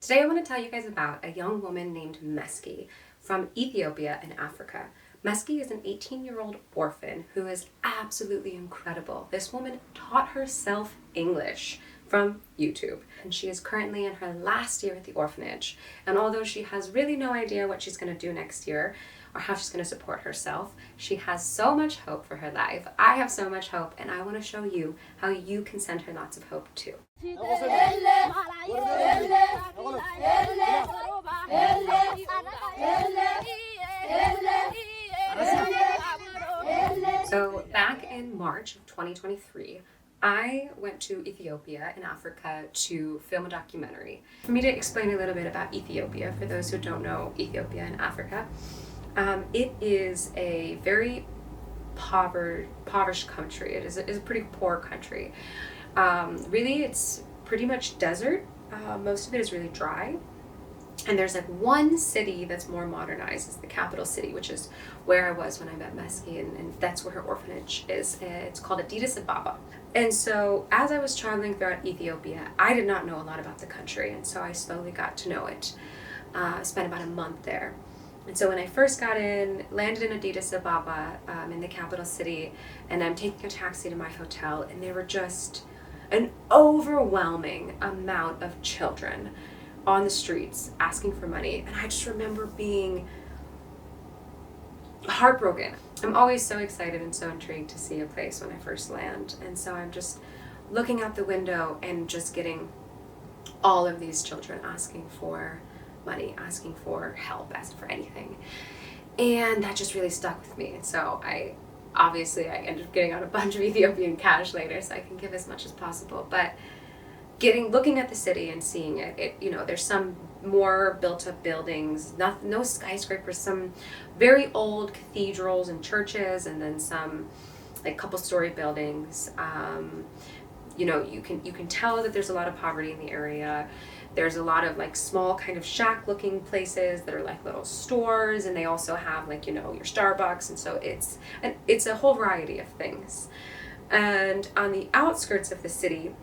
Today I want to tell you guys about a young woman named Meski from Ethiopia in Africa. Meski is an 18-year-old orphan who is absolutely incredible. This woman taught herself English from YouTube, and she is currently in her last year at the orphanage. And although she has really no idea what she's going to do next year or how she's going to support herself, she has so much hope for her life. I have so much hope, and I want to show you how you can send her lots of hope too. So back in March of 2023, I went to Ethiopia in Africa to film a documentary. For me to explain a little bit about Ethiopia, for those who don't know Ethiopia in Africa, it is a very impoverished country. It is a pretty poor country. Really, it's pretty much desert. Most of it is really dry. And there's like one city that's more modernized. It's the capital city, which is where I was when I met Meski, and that's where her orphanage is. It's called Addis Ababa. And so as I was traveling throughout Ethiopia, I did not know a lot about the country, and so I slowly got to know it. I spent about a month there. And so when I first got landed in Addis Ababa, in the capital city, and I'm taking a taxi to my hotel, and there were just an overwhelming amount of children on the streets asking for money. And I just remember being heartbroken. I'm always so excited and so intrigued to see a place when I first land. And so I'm just looking out the window and just getting all of these children asking for money, asking for help, asking for anything. And that just really stuck with me. And so I ended up getting out a bunch of Ethiopian cash later so I can give as much as possible. But looking at the city and seeing it, there's some more built up buildings, no skyscrapers, some very old cathedrals and churches, and then some like couple story buildings. You can tell that there's a lot of poverty in the area. There's a lot of like small kind of shack looking places that are like little stores, and they also have like, your Starbucks. And so it's a whole variety of things. And on the outskirts of the city,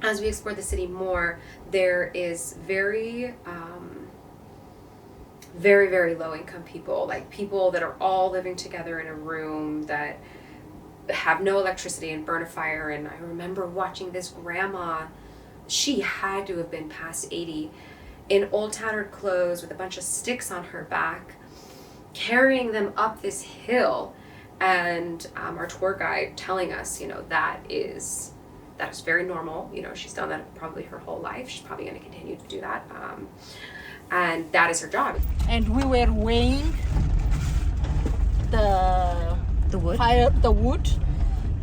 as we explore the city more, there is very, very low income people, like people that are all living together in a room that have no electricity and burn a fire. And I remember watching this grandma, she had to have been past 80, in old tattered clothes with a bunch of sticks on her back, carrying them up this hill. And our tour guide telling us, that is very normal. She's done that probably her whole life. She's probably going to continue to do that. And that is her job. And we were weighing the wood.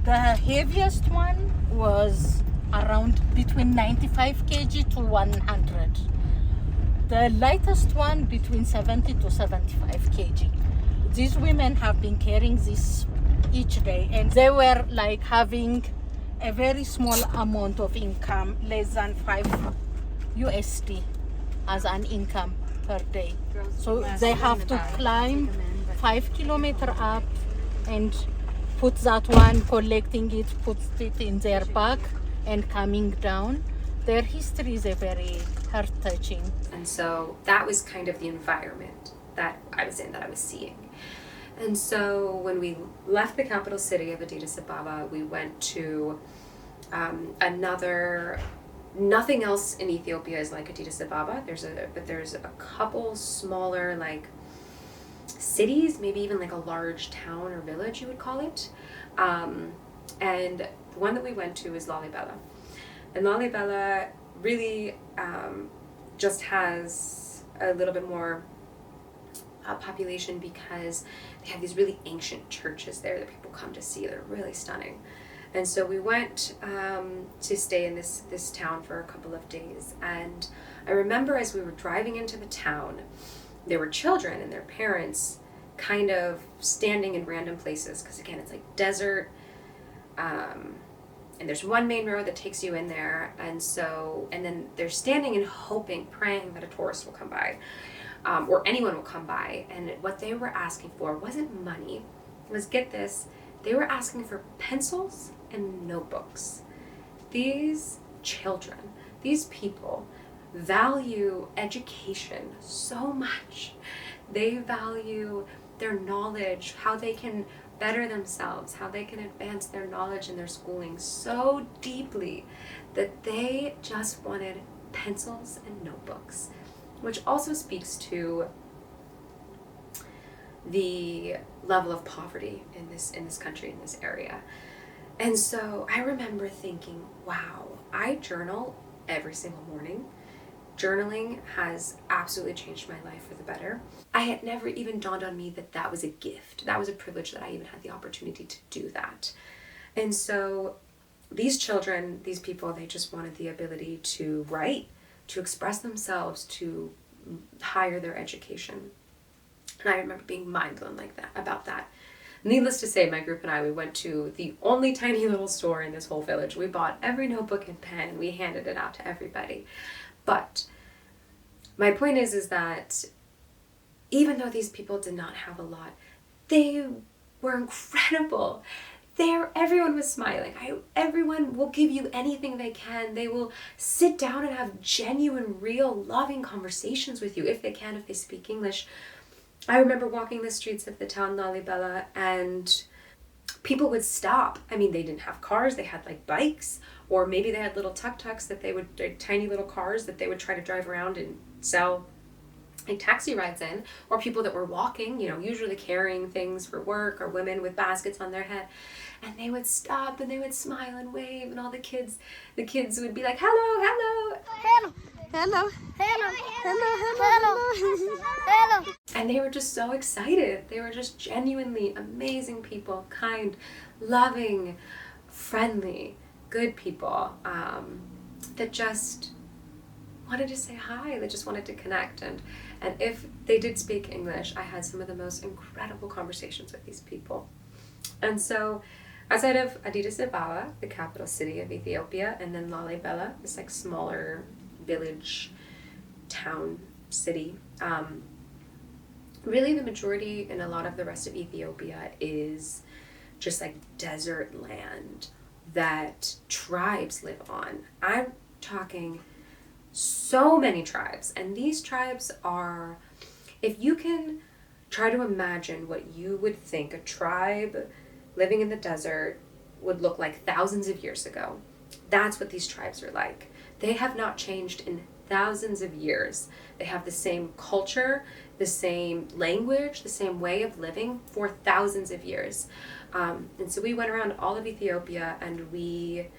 The heaviest one was around between 95 kg to 100. The lightest one between 70 to 75 kg. These women have been carrying this each day, and they were like having a very small amount of income, less than 5 USD as an income per day. So they have to climb 5 kilometers up and put that one, collecting it, puts it in their bag and coming down. Their history is a very heart-touching. And so that was kind of the environment that I was in, that I was seeing. And so when we left the capital city of Addis Ababa, we went to nothing else in Ethiopia is like Addis Ababa. There's a couple smaller like cities, maybe even like a large town or village, you would call it. And the one that we went to is Lalibela. And Lalibela really just has a little bit more population because they have these really ancient churches there that people come to see. They're really stunning. And so we went to stay in this town for a couple of days. And I remember as we were driving into the town, there were children and their parents kind of standing in random places, because again, it's like desert. And there's one main road that takes you in there. And then they're standing and hoping, praying that a tourist will come by. Or anyone will come by. And what they were asking for wasn't money. It was, get this, they were asking for pencils and notebooks. These children, these people value education so much. They value their knowledge, how they can better themselves, how they can advance their knowledge and their schooling so deeply that they just wanted pencils and notebooks, which also speaks to the level of poverty in this country, in this area. And so I remember thinking, wow, I journal every single morning. Journaling has absolutely changed my life for the better. I had never even dawned on me that that was a gift. That was a privilege that I even had the opportunity to do that. And so these children, these people, they just wanted the ability to write, to express themselves, to higher their education. And I remember being mind blown about that. Needless to say, my group and I, we went to the only tiny little store in this whole village. We bought every notebook and pen, and we handed it out to everybody. But my point is that even though these people did not have a lot, they were incredible. Everyone was smiling. Everyone will give you anything they can. They will sit down and have genuine, real, loving conversations with you if they can, if they speak English. I remember walking the streets of the town Lalibela, and people would stop. I mean, they didn't have cars, they had like bikes, or maybe they had little tuk-tuks that they would, like tiny little cars that they would try to drive around and sell like taxi rides in, or people that were walking, usually carrying things for work, or women with baskets on their head. And they would stop and they would smile and wave, and all the kids would be like, hello, hello. Hello. Hello. Hello. Hello. Hello. Hello. And they were just so excited. They were just genuinely amazing people, kind, loving, friendly, good people that just wanted to say hi. They just wanted to connect. And if they did speak English, I had some of the most incredible conversations with these people. And so outside of Addis Ababa, the capital city of Ethiopia, and then Lalibela, this like smaller village, town, city, really the majority and a lot of the rest of Ethiopia is just like desert land that tribes live on. I'm talking so many tribes, and these tribes are, if you can try to imagine what you would think a tribe living in the desert would look like thousands of years ago, that's what these tribes are like. They have not changed in thousands of years. They have the same culture, the same language, the same way of living for thousands of years. And so we went around all of Ethiopia, and we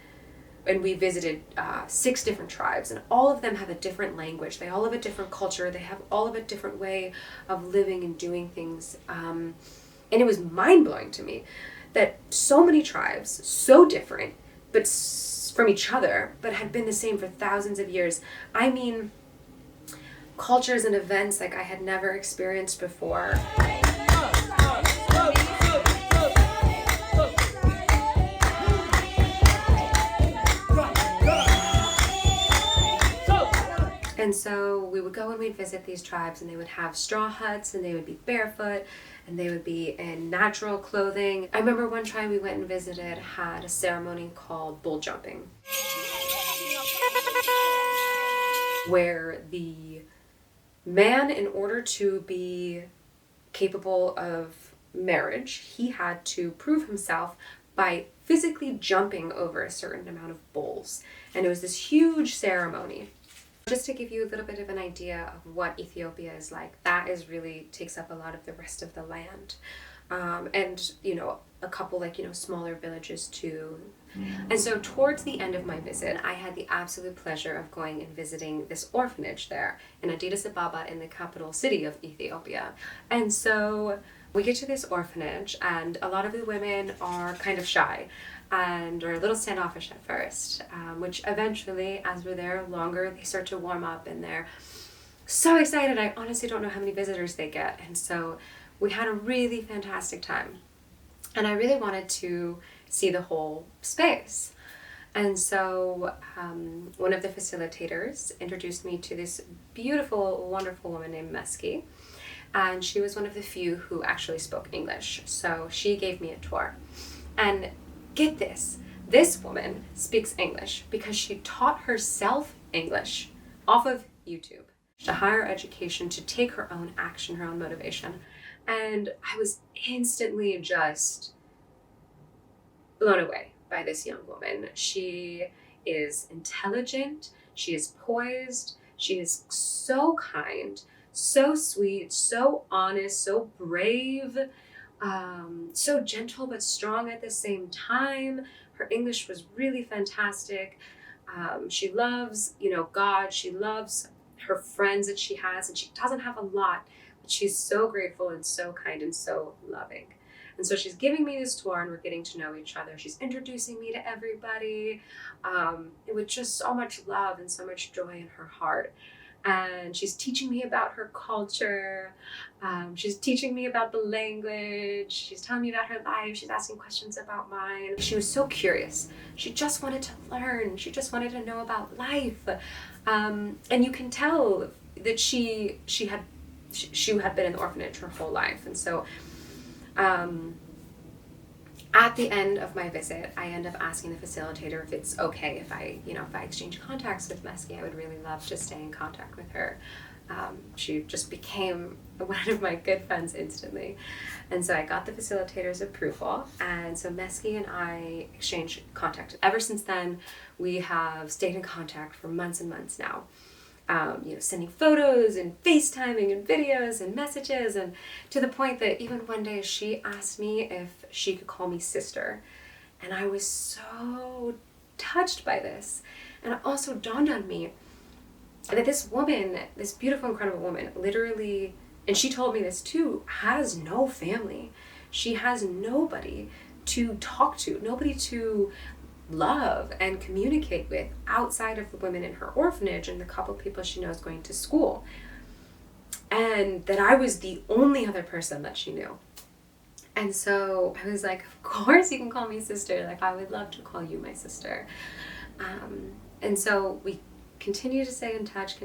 visited 6 different tribes, and all of them have a different language. They all have a different culture. They have all of a different way of living and doing things. And it was mind-blowing to me that so many tribes, so different, but from each other, but had been the same for thousands of years. I mean, cultures and events like I had never experienced before. And so we would go and we'd visit these tribes, and they would have straw huts, and they would be barefoot, and they would be in natural clothing. I remember one tribe we went and visited had a ceremony called bull jumping, where the man, in order to be capable of marriage, he had to prove himself by physically jumping over a certain amount of bulls. And it was this huge ceremony. Just to give you a little bit of an idea of what Ethiopia is like, that is really takes up a lot of the rest of the land. And, a couple smaller villages too. And so towards the end of my visit, I had the absolute pleasure of going and visiting this orphanage there in Addis Ababa, in the capital city of Ethiopia. And so we get to this orphanage, and a lot of the women are kind of shy and are a little standoffish at first, which eventually, as we're there longer, they start to warm up, and they're so excited. I honestly don't know how many visitors they get. And so we had a really fantastic time. And I really wanted to see the whole space. And so one of the facilitators introduced me to this beautiful, wonderful woman named Meski. And she was one of the few who actually spoke English. So she gave me a tour. And get this woman speaks English because she taught herself English off of YouTube, to higher education, to take her own action, her own motivation. And I was instantly just blown away by this young woman. She is intelligent, she is poised, she is so kind, so sweet, so honest, so brave, so gentle but strong at the same time. Her English was really fantastic. She loves, God. She loves her friends that she has, and she doesn't have a lot, but she's so grateful and so kind and so loving. And so she's giving me this tour, and we're getting to know each other. She's introducing me to everybody, with just so much love and so much joy in her heart. And she's teaching me about her culture. She's teaching me about the language. She's telling me about her life. She's asking questions about mine. She was so curious. She just wanted to learn. She just wanted to know about life. And you can tell that she had been in the orphanage her whole life. And so at the end of my visit, I end up asking the facilitator if it's okay if I exchange contacts with Meski. I would really love to stay in contact with her. She just became one of my good friends instantly. And so I got the facilitator's approval. And so Meski and I exchanged contact. Ever since then, we have stayed in contact for months and months now. Sending photos and FaceTiming and videos and messages, and to the point that even one day she asked me if she could call me sister. And I was so touched by this. And it also dawned on me that this woman, this beautiful, incredible woman, literally, and she told me this too, has no family. She has nobody to talk to, nobody to love and communicate with outside of the women in her orphanage and the couple people she knows going to school. And that I was the only other person that she knew. And so I was like, of course you can call me sister. Like, I would love to call you my sister. And so we continue to stay in touch,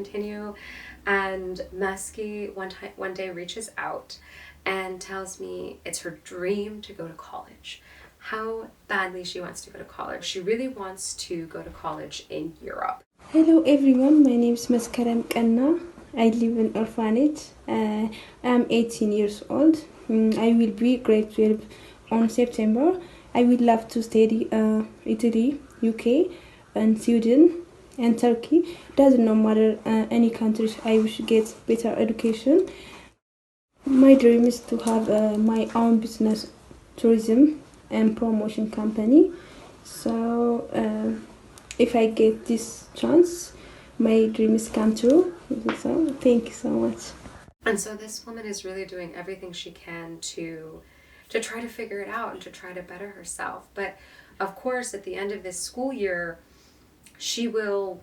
and Meski one day reaches out and tells me it's her dream to go to college. How badly she wants to go to college. She really wants to go to college in Europe. Hello everyone, my name is Meski. I live in Orphanage. I'm 18 years old. I will be grade 12 on September. I would love to study Italy, UK, and Sweden, and Turkey. Doesn't matter any countries. I wish to get better education. My dream is to have my own business, tourism and promotion company. So if I get this chance, my dream is come true. So thank you so much. And so this woman is really doing everything she can to try to figure it out and to try to better herself. But of course, at the end of this school year, she will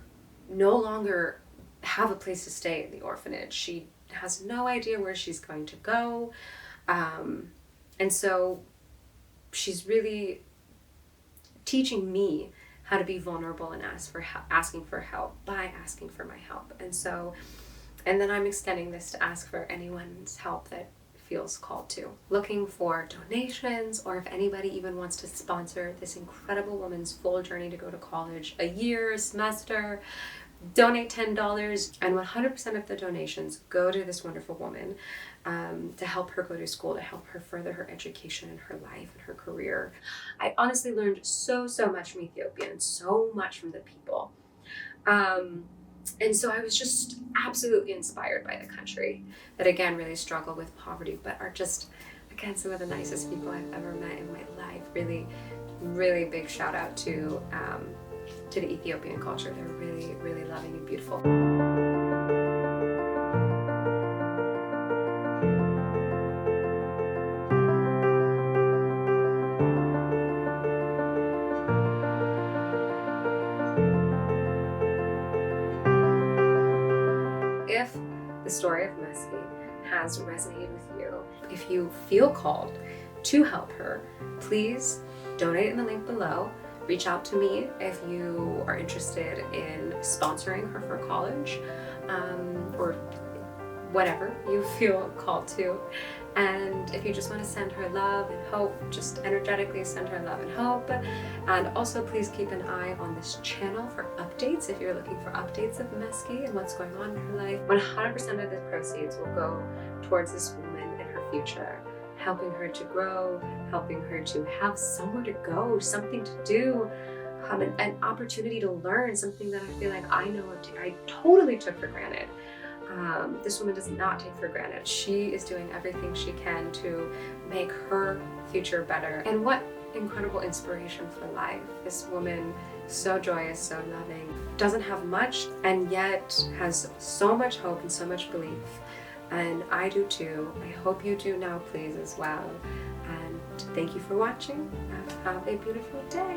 no longer have a place to stay in the orphanage. She has no idea where she's going to go. And so she's really teaching me how to be vulnerable and asking for help by asking for my help. And then I'm extending this to ask for anyone's help that feels called to. Looking for donations, or if anybody even wants to sponsor this incredible woman's full journey to go to college, a year, a semester, donate $10, and 100% of the donations go to this wonderful woman to help her go to school, to help her further her education and her life and her career. I honestly learned so much from Ethiopia and so much from the people. And so I was just absolutely inspired by the country that, again, really struggle with poverty, but are just, again, some of the nicest people I've ever met in my life. Really, really big shout out to the Ethiopian culture. They're really, really loving and beautiful. If the story of Meski has resonated with you, if you feel called to help her, please donate in the link below. Reach out to me if you are interested in sponsoring her for college, or whatever you feel called to. And if you just want to send her love and hope, just energetically send her love and hope. And also please keep an eye on this channel for updates if you're looking for updates of Meski and what's going on in her life. 100% of the proceeds will go towards this woman and her future, helping her to grow, helping her to have somewhere to go, something to do, an opportunity to learn, something that I feel like I totally took for granted. This woman does not take for granted. She is doing everything she can to make her future better. And what incredible inspiration for life. This woman, so joyous, so loving, doesn't have much and yet has so much hope and so much belief. And I do too. I hope you do now, please, as well. And thank you for watching. Have a beautiful day.